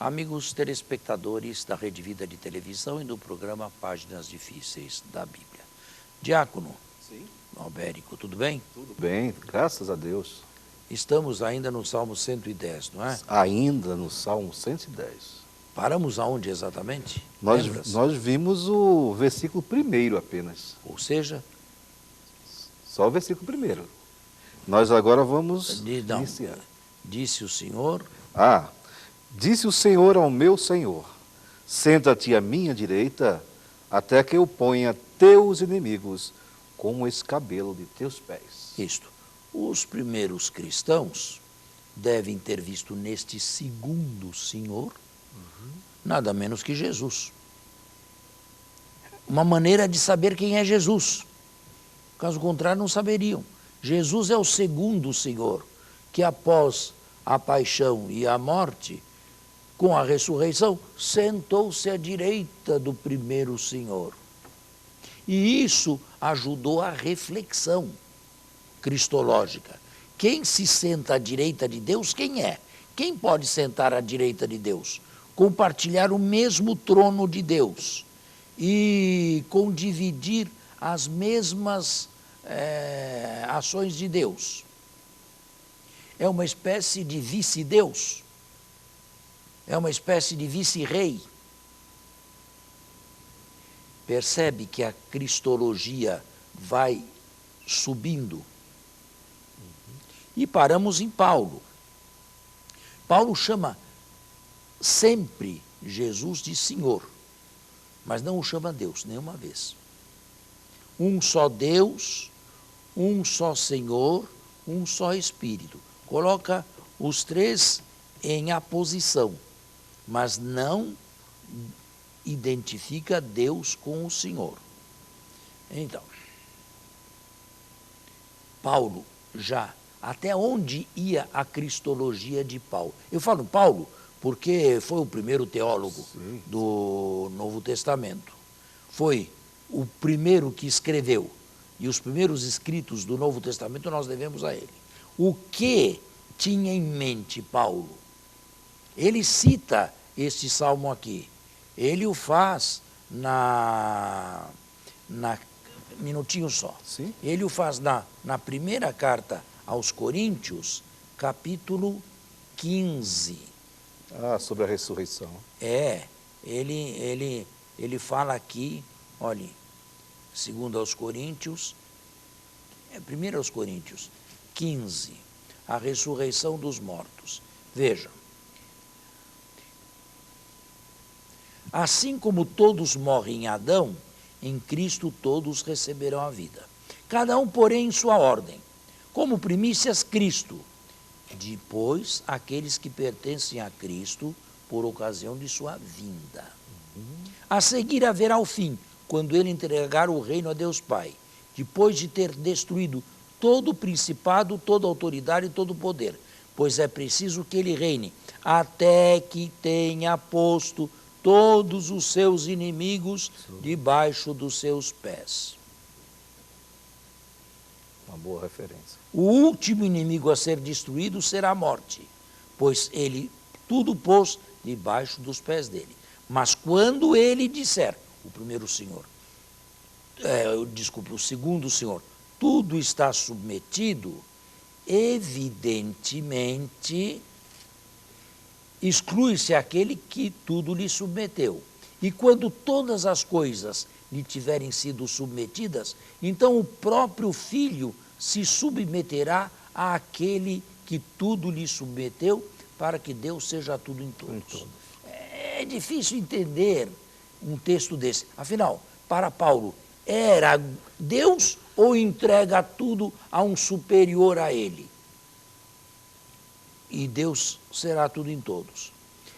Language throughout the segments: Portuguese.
Amigos telespectadores da Rede Vida de Televisão e do programa Páginas Difíceis da Bíblia. Diácono Sim. Albérico, tudo bem? Tudo bem, graças a Deus. Estamos ainda no Salmo 110, não é? Ainda no Salmo 110. Paramos aonde exatamente? Nós vimos o versículo primeiro apenas. Ou seja, só o versículo primeiro. Nós agora vamos iniciar. Disse o Senhor... Disse o Senhor ao meu Senhor, senta-te à minha direita, até que eu ponha teus inimigos como o escabelo de teus pés. Isto. Os primeiros cristãos devem ter visto neste segundo Senhor nada menos que Jesus. Uma maneira de saber quem é Jesus. Caso contrário, não saberiam. Jesus é o segundo Senhor, que após a paixão e a morte, com a ressurreição, sentou-se à direita do primeiro Senhor. E isso ajudou a reflexão cristológica. Quem se senta à direita de Deus, quem é? Quem pode sentar à direita de Deus? Compartilhar o mesmo trono de Deus e condividir as mesmas ações de Deus. É uma espécie de vice-deus. É uma espécie de vice-rei. Percebe que a cristologia vai subindo. E paramos em Paulo. Paulo chama sempre Jesus de Senhor, mas não o chama Deus nenhuma vez. Um só Deus, um só Senhor, um só Espírito. Coloca os três em aposição, mas não identifica Deus com o Senhor. Então, Paulo já, até onde ia a cristologia de Paulo? Eu falo Paulo porque foi o primeiro teólogo do Novo Testamento. Foi o primeiro que escreveu, e os primeiros escritos do Novo Testamento nós devemos a ele. O que tinha em mente Paulo? Ele cita este salmo aqui. Ele o faz minutinho só. Sim. Ele o faz na primeira carta aos Coríntios, capítulo 15. Sobre a ressurreição. Ele fala aqui, olhe, segundo aos Coríntios, primeiro aos Coríntios, 15, a ressurreição dos mortos. Veja. Assim como todos morrem em Adão, em Cristo todos receberão a vida. Cada um, porém, em sua ordem. Como primícias, Cristo. Depois, aqueles que pertencem a Cristo por ocasião de sua vinda. A seguir haverá o fim, quando ele entregar o reino a Deus Pai, depois de ter destruído todo o principado, toda a autoridade e todo o poder, pois é preciso que ele reine, até que tenha posto todos os seus inimigos debaixo dos seus pés. Uma boa referência. O último inimigo a ser destruído será a morte, pois ele tudo pôs debaixo dos pés dele. Mas quando ele disser, o segundo Senhor, tudo está submetido, evidentemente exclui-se aquele que tudo lhe submeteu. E quando todas as coisas lhe tiverem sido submetidas, então o próprio Filho se submeterá àquele que tudo lhe submeteu, para que Deus seja tudo em todos. É difícil entender um texto desse. Afinal, para Paulo, era Deus ou entrega tudo a um superior a ele? E Deus será tudo em todos.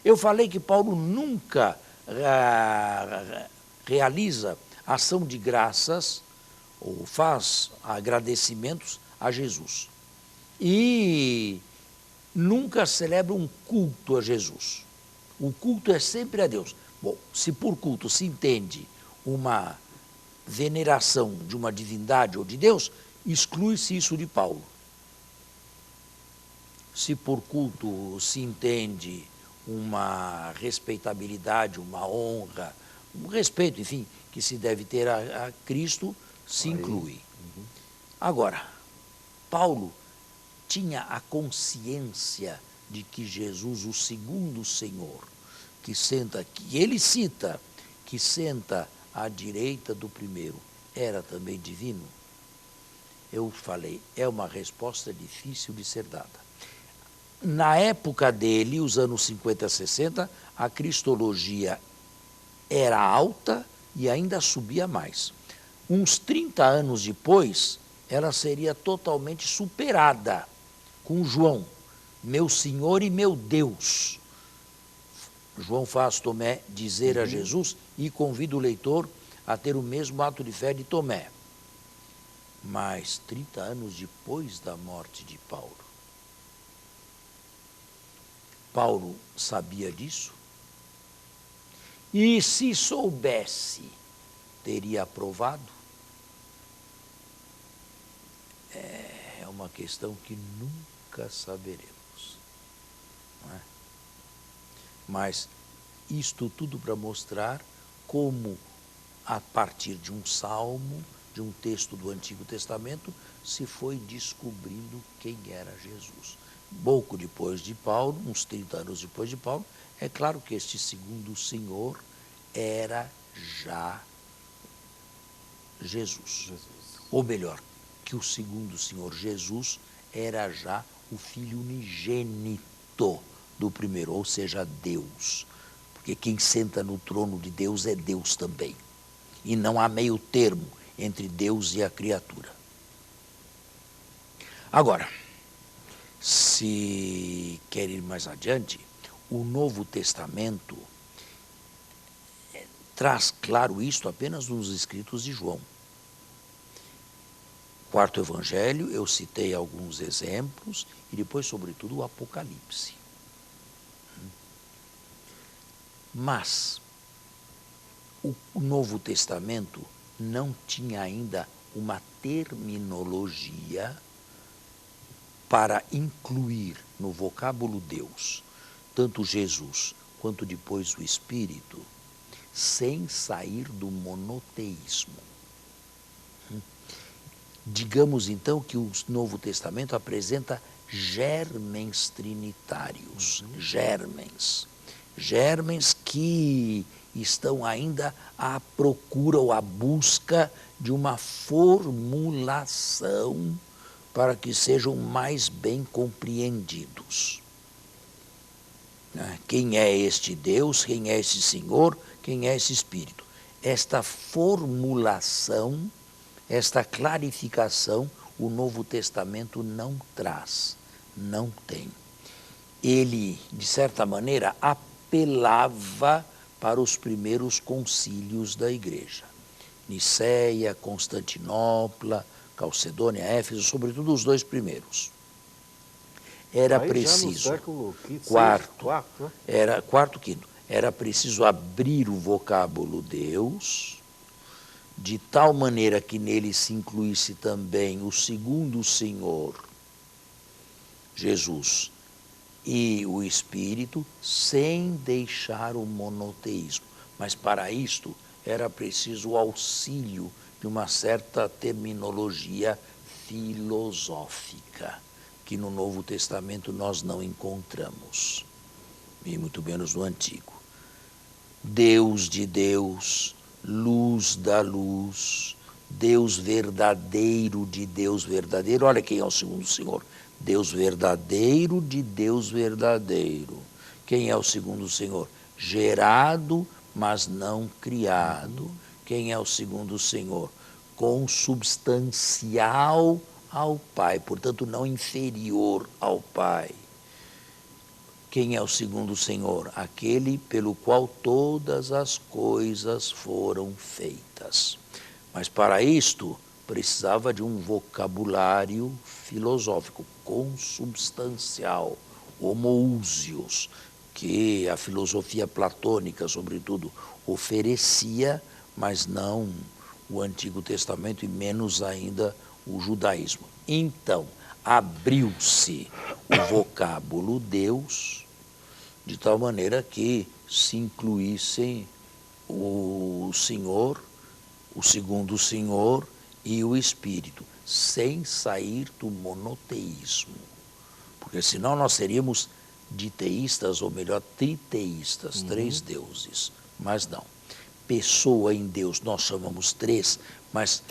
Eu falei que Paulo nunca realiza ação de graças ou faz agradecimentos a Jesus. E nunca celebra um culto a Jesus. O culto é sempre a Deus. Bom, se por culto se entende uma veneração de uma divindade ou de Deus, exclui-se isso de Paulo. Se por culto se entende uma respeitabilidade, uma honra, um respeito, enfim, que se deve ter a Cristo, se inclui. Agora, Paulo tinha a consciência de que Jesus, o segundo Senhor, que ele cita, que senta à direita do primeiro, era também divino? Eu falei, é uma resposta difícil de ser dada. Na época dele, os anos 50, 60, a cristologia era alta e ainda subia mais. Uns 30 anos depois, ela seria totalmente superada com João, meu Senhor e meu Deus. João faz Tomé dizer a Jesus e convida o leitor a ter o mesmo ato de fé de Tomé. Mas 30 anos depois da morte de Paulo, Paulo sabia disso? E se soubesse, teria aprovado? É uma questão que nunca saberemos, não é? Mas isto tudo para mostrar como, a partir de um salmo, de um texto do Antigo Testamento, se foi descobrindo quem era Jesus. Pouco depois de Paulo, uns 30 anos depois de Paulo, é claro que este segundo Senhor era já Jesus. Ou melhor, que o segundo Senhor Jesus era já o Filho unigênito do primeiro, ou seja, Deus. Porque quem senta no trono de Deus é Deus também. E não há meio termo entre Deus e a criatura. Agora, se quer ir mais adiante, o Novo Testamento traz claro isto apenas nos escritos de João. Quarto Evangelho, eu citei alguns exemplos, e depois, sobretudo, o Apocalipse. Mas o Novo Testamento não tinha ainda uma terminologia para incluir no vocábulo Deus, tanto Jesus quanto depois o Espírito, sem sair do monoteísmo. Digamos então que o Novo Testamento apresenta germens trinitários, germens que estão ainda à procura ou à busca de uma formulação para que sejam mais bem compreendidos. Quem é este Deus, quem é esse Senhor, quem é esse Espírito? Esta formulação, esta clarificação, o Novo Testamento não traz, não tem. Ele, de certa maneira, apelava para os primeiros concílios da Igreja. Niceia, Constantinopla, Calcedônia, Éfeso, sobretudo os dois primeiros. Era preciso, já no século quarto, quinto, era preciso abrir o vocábulo Deus, de tal maneira que nele se incluísse também o segundo Senhor, Jesus, e o Espírito, sem deixar o monoteísmo. Mas para isto era preciso o auxílio de uma certa terminologia filosófica, que no Novo Testamento nós não encontramos, e muito menos no Antigo. Deus de Deus, luz da luz, Deus verdadeiro de Deus verdadeiro. Olha quem é o segundo Senhor. Deus verdadeiro de Deus verdadeiro. Quem é o segundo Senhor? Gerado, mas não criado. Quem é o segundo Senhor? Consubstancial ao Pai, portanto não inferior ao Pai. Quem é o segundo Senhor? Aquele pelo qual todas as coisas foram feitas. Mas para isto precisava de um vocabulário filosófico, consubstancial, homoousios, que a filosofia platônica, sobretudo, oferecia, mas não o Antigo Testamento e menos ainda o judaísmo. Então, abriu-se o vocábulo Deus de tal maneira que se incluíssem o Senhor, o segundo Senhor e o Espírito, sem sair do monoteísmo. Porque senão nós seríamos diteístas, ou melhor, triteístas, três deuses. Mas não. Pessoa em Deus nós chamamos três, mas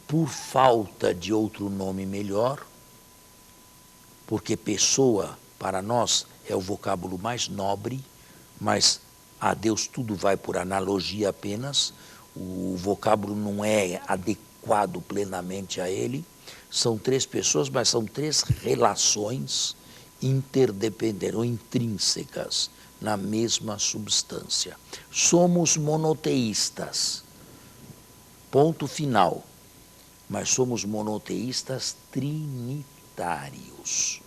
por falta de outro nome melhor, porque pessoa para nós é o vocábulo mais nobre, mas a Deus tudo vai por analogia apenas, o vocábulo não é adequado plenamente a ele. São três pessoas, mas são três relações interdependentes ou intrínsecas na mesma substância. Somos monoteístas, ponto final, mas somos monoteístas trinitários.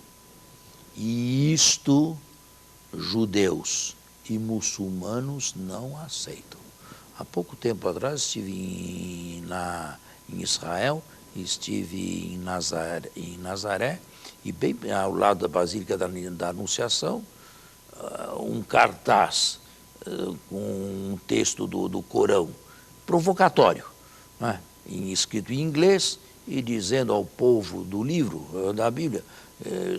E isto judeus e muçulmanos não aceitam. Há pouco tempo atrás estive em Israel, estive em Nazaré, e bem ao lado da Basílica da Anunciação, um cartaz com um texto do Corão, provocatório, né, escrito em inglês, e dizendo ao povo do livro, da Bíblia,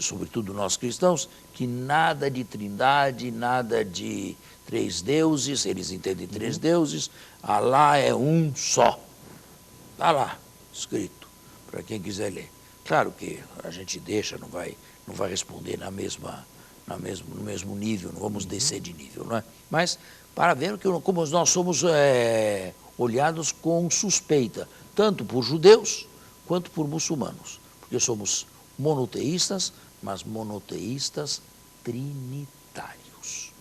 sobretudo nós cristãos, que nada de trindade, nada de três deuses, eles entendem três deuses, Alá é um só. Está lá, escrito, para quem quiser ler. Claro que a gente deixa, não vai responder no mesmo nível, não vamos descer de nível, não é? Mas para ver como nós somos olhados com suspeita, tanto por judeus quanto por muçulmanos, porque somos monoteístas, mas monoteístas trinitários.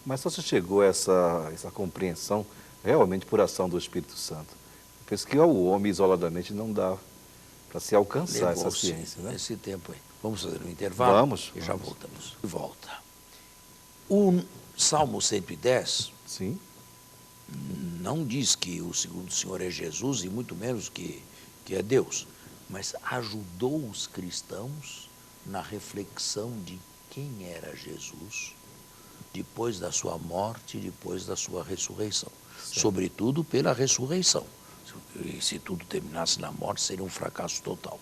Mas só se chegou a essa compreensão realmente por ação do Espírito Santo. Eu penso que ao homem isoladamente não dá para se alcançar essa ciência, né? Esse tempo aí. Vamos fazer um intervalo? Vamos. E já voltamos. De volta. O Salmo 110 Sim. não diz que o segundo Senhor é Jesus, e muito menos que é Deus, mas ajudou os cristãos na reflexão de quem era Jesus depois da sua morte, depois da sua ressurreição. Certo. Sobretudo pela ressurreição. E se tudo terminasse na morte, seria um fracasso total.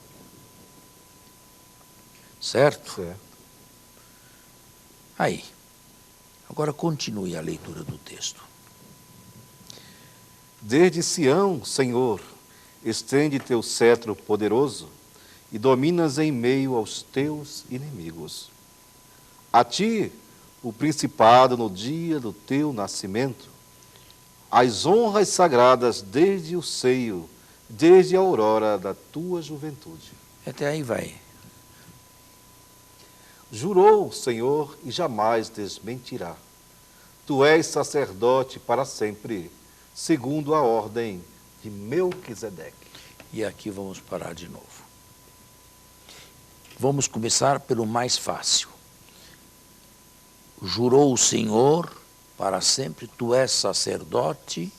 Certo? Certo. Aí, agora continue a leitura do texto. Desde Sião, Senhor, estende teu cetro poderoso e dominas em meio aos teus inimigos. A ti, o principado no dia do teu nascimento, as honras sagradas desde o seio, desde a aurora da tua juventude. Até aí vai. Jurou o Senhor e jamais desmentirá. Tu és sacerdote para sempre, segundo a ordem de Melquisedeque. E aqui vamos parar de novo. Vamos começar pelo mais fácil. Jurou o Senhor para sempre, tu és sacerdote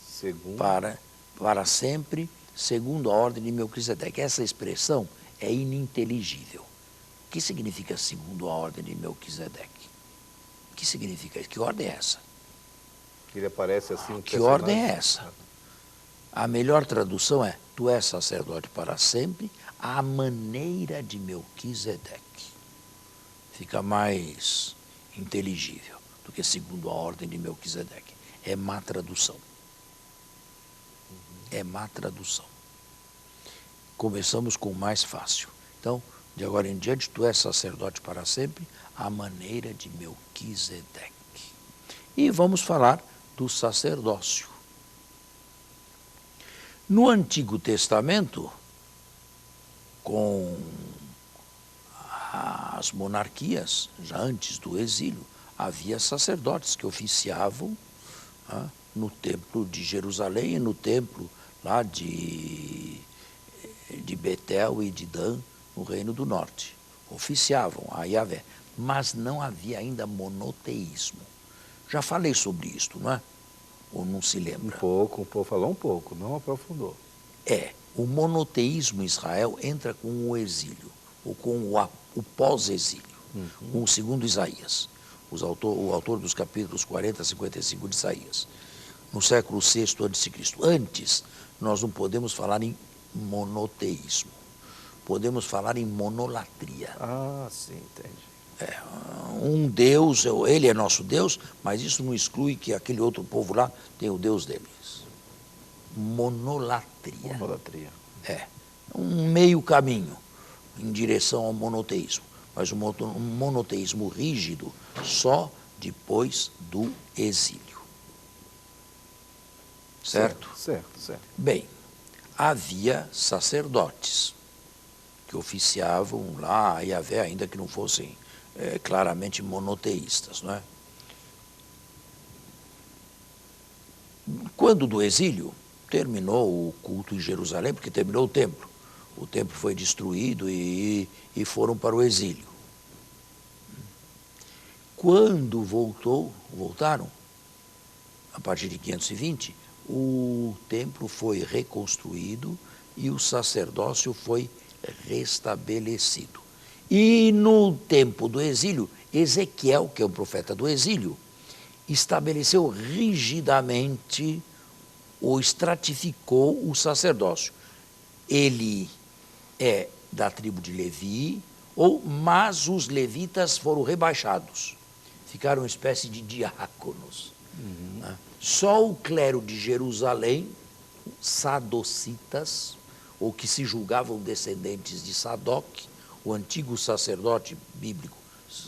para sempre, segundo a ordem de Melquisedeque. Essa expressão é ininteligível. O que significa segundo a ordem de Melquisedeque? O que significa isso? Que ordem é essa? Ele aparece assim. Que ordem é essa? A melhor tradução é: tu és sacerdote para sempre, à maneira de Melquisedeque. Fica mais inteligível do que segundo a ordem de Melquisedeque. É má tradução. É má tradução. Começamos com o mais fácil. Então, de agora em diante, tu és sacerdote para sempre, à maneira de Melquisedeque. E vamos falar do sacerdócio. No Antigo Testamento, com as monarquias, já antes do exílio, havia sacerdotes que oficiavam no templo de Jerusalém e no templo lá de Betel e de Dan, no Reino do Norte. Oficiavam a Yahvé, mas não havia ainda monoteísmo. Já falei sobre isto, não é? Ou não se lembra? Falou um pouco, não aprofundou. O monoteísmo em Israel entra com o exílio, ou com o pós-exílio, com o segundo Isaías. o autor dos capítulos 40 a 55 de Isaías, no século VI a.C. Antes, nós não podemos falar em monoteísmo, podemos falar em monolatria. Ah, sim, entendi. Um Deus, ele é nosso Deus, mas isso não exclui que aquele outro povo lá tem o Deus deles. Monolatria. Monolatria. Um meio caminho em direção ao monoteísmo, mas um monoteísmo rígido só depois do exílio. Certo? Certo. Bem, havia sacerdotes que oficiavam lá a Yahvé, ainda que não fossem claramente monoteístas, não é? Quando do exílio, terminou o culto em Jerusalém, porque terminou o templo. O templo foi destruído e foram para o exílio. Quando voltaram, a partir de 520, o templo foi reconstruído e o sacerdócio foi restabelecido. E no tempo do exílio, Ezequiel, que é o profeta do exílio, estabeleceu rigidamente ou estratificou o sacerdócio. Ele é da tribo de Levi, mas os levitas foram rebaixados, ficaram uma espécie de diáconos. Né? Só o clero de Jerusalém, sadocitas, ou que se julgavam descendentes de Sadoc, o antigo sacerdote bíblico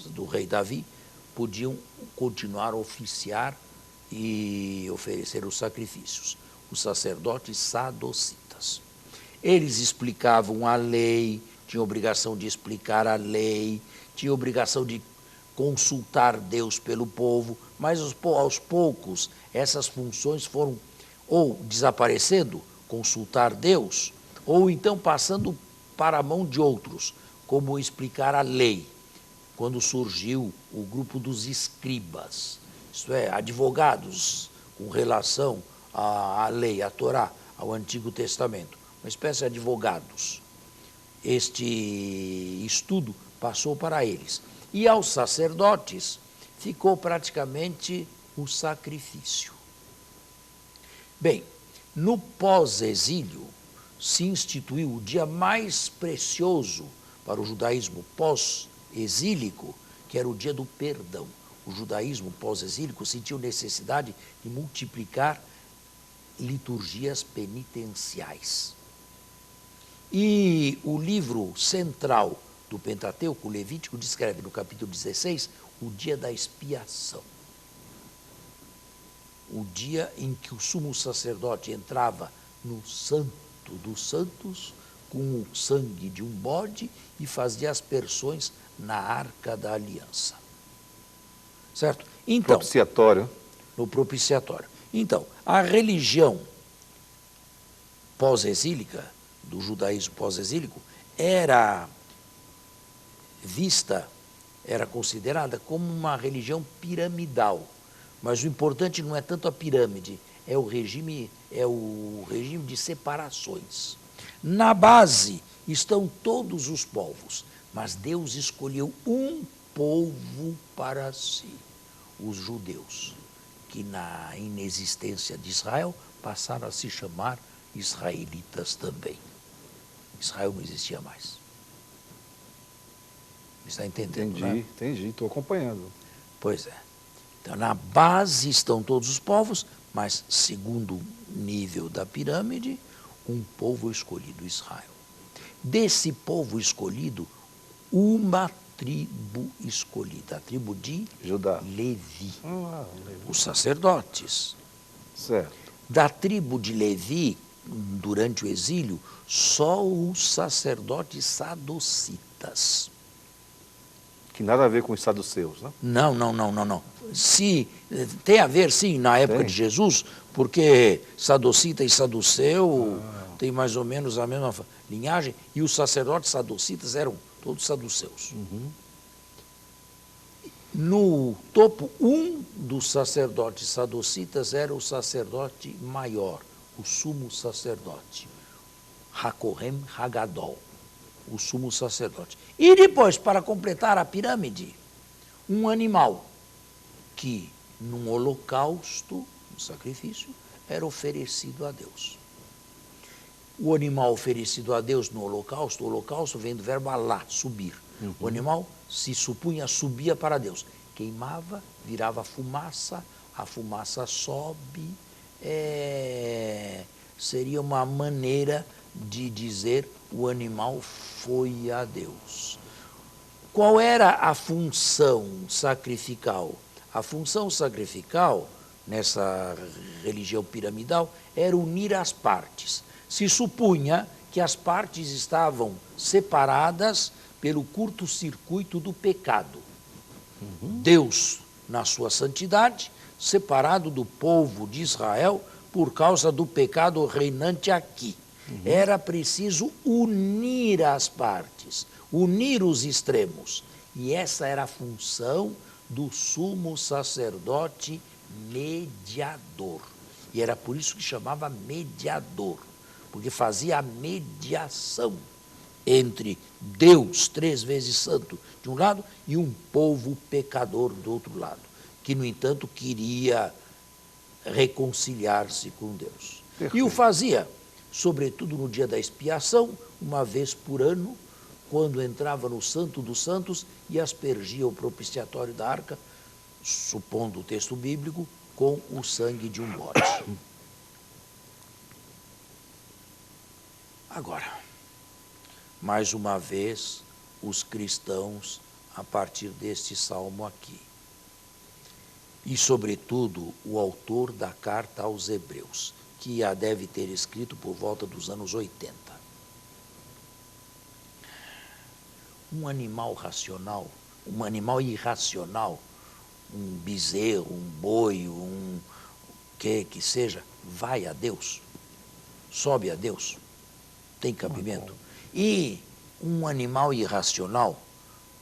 do rei Davi, podiam continuar a oficiar e oferecer os sacrifícios. Os sacerdotes sadocitas. Eles explicavam a lei, tinham obrigação de explicar a lei, tinham obrigação de consultar Deus pelo povo, mas aos poucos essas funções foram ou desaparecendo, consultar Deus, ou então passando para a mão de outros, como explicar a lei, quando surgiu o grupo dos escribas, isto é, advogados com relação à lei, à Torá, ao Antigo Testamento, uma espécie de advogados. Este estudo passou para eles. E aos sacerdotes ficou praticamente o sacrifício. Bem, no pós-exílio se instituiu o dia mais precioso para o judaísmo pós-exílico, que era o dia do perdão. O judaísmo pós-exílico sentiu necessidade de multiplicar liturgias penitenciais. E o livro central do Pentateuco, o Levítico, descreve no capítulo 16 o dia da expiação. O dia em que o sumo sacerdote entrava no Santo dos Santos com o sangue de um bode e fazia aspersões na Arca da Aliança. Certo? Então, propiciatório. No propiciatório. Então, a religião pós-exílica, do judaísmo pós-exílico, era considerada como uma religião piramidal. Mas o importante não é tanto a pirâmide, é o regime de separações. Na base estão todos os povos, mas Deus escolheu um povo para si, os judeus, que na inexistência de Israel passaram a se chamar israelitas também. Israel não existia mais. Está entendendo, né? Entendi, estou acompanhando. Pois é. Então, na base estão todos os povos, mas, segundo nível da pirâmide, um povo escolhido, Israel. Desse povo escolhido, uma tribo escolhida, a tribo de Judá. Levi. Levi. Os sacerdotes. Certo. Da tribo de Levi, durante o exílio, só os sacerdotes sadocitas. Que nada a ver com os saduceus, né? Não. Tem a ver, sim, na época de Jesus, porque sadocita e saduceu têm mais ou menos a mesma linhagem, e os sacerdotes sadocitas eram todos saduceus. No topo, um dos sacerdotes sadocitas era o sacerdote maior, o sumo sacerdote, Hakohem Hagadol, o sumo sacerdote. E depois, para completar a pirâmide, um animal, que num holocausto, um sacrifício, era oferecido a Deus. O animal oferecido a Deus no holocausto, o holocausto vem do verbo alá, subir. O animal se supunha subia para Deus. Queimava, virava fumaça, a fumaça sobe. Seria uma maneira de dizer o animal foi a Deus. Qual era a função sacrificial? A função sacrificial, nessa religião piramidal, era unir as partes. Se supunha que as partes estavam separadas pelo curto-circuito do pecado. Deus, na sua santidade, separado do povo de Israel por causa do pecado reinante aqui. Era preciso unir as partes, unir os extremos. E essa era a função do sumo sacerdote mediador. E era por isso que chamava mediador, porque fazia a mediação entre Deus, 3 vezes santo, de um lado, e um povo pecador do outro lado, que, no entanto, queria reconciliar-se com Deus. Perfeito. E o fazia, sobretudo no dia da expiação, uma vez por ano, quando entrava no Santo dos Santos e aspergia o propiciatório da arca, supondo o texto bíblico, com o sangue de um bode. Agora, mais uma vez, os cristãos, a partir deste salmo aqui, e, sobretudo, o autor da carta aos Hebreus, que a deve ter escrito por volta dos anos 80. Um animal racional, um animal irracional, um bezerro, um boi, que seja, vai a Deus, sobe a Deus, tem cabimento. E um animal irracional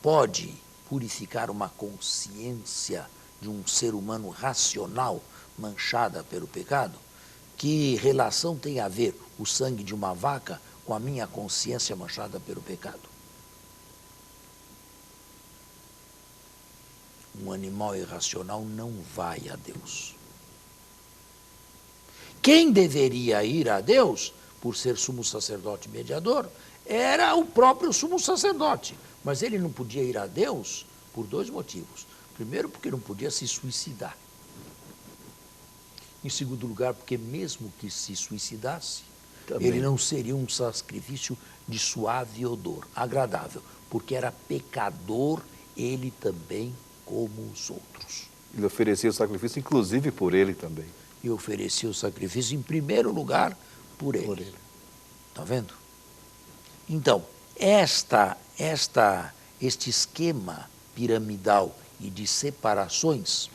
pode purificar uma consciência de um ser humano racional manchada pelo pecado? Que relação tem a ver o sangue de uma vaca com a minha consciência manchada pelo pecado? Um animal irracional não vai a Deus. Quem deveria ir a Deus, por ser sumo sacerdote mediador, era o próprio sumo sacerdote. Mas ele não podia ir a Deus por 2 motivos. Primeiro, porque não podia se suicidar. Em segundo lugar, porque mesmo que se suicidasse, também ele não seria um sacrifício de suave odor, agradável, porque era pecador ele também como os outros. Ele oferecia o sacrifício, inclusive, por ele também. E oferecia o sacrifício, em primeiro lugar, por ele. Está vendo? Então, este esquema piramidal e de separações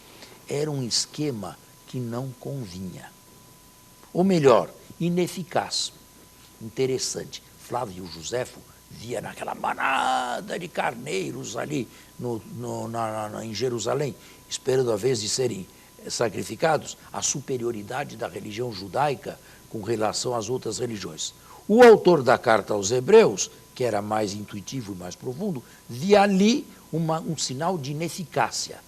era um esquema que não convinha. Ou melhor, ineficaz. Interessante. Flávio Joséfo via naquela manada de carneiros ali em Jerusalém, esperando a vez de serem sacrificados, a superioridade da religião judaica com relação às outras religiões. O autor da carta aos Hebreus, que era mais intuitivo e mais profundo, via ali um sinal de ineficácia,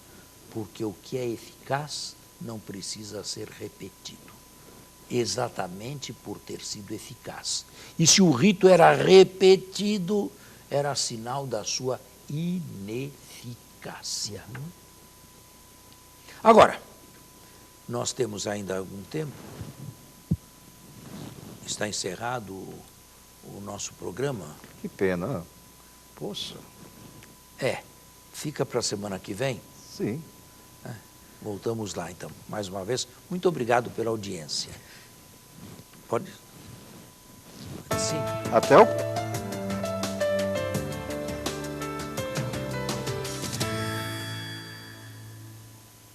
porque o que é eficaz não precisa ser repetido, exatamente por ter sido eficaz. E se o rito era repetido, era sinal da sua ineficácia. Agora, nós temos ainda algum tempo, está encerrado o nosso programa. Que pena. Poxa. Fica para a semana que vem? Sim. Voltamos lá, então. Mais uma vez, muito obrigado pela audiência. Pode? Sim. Até o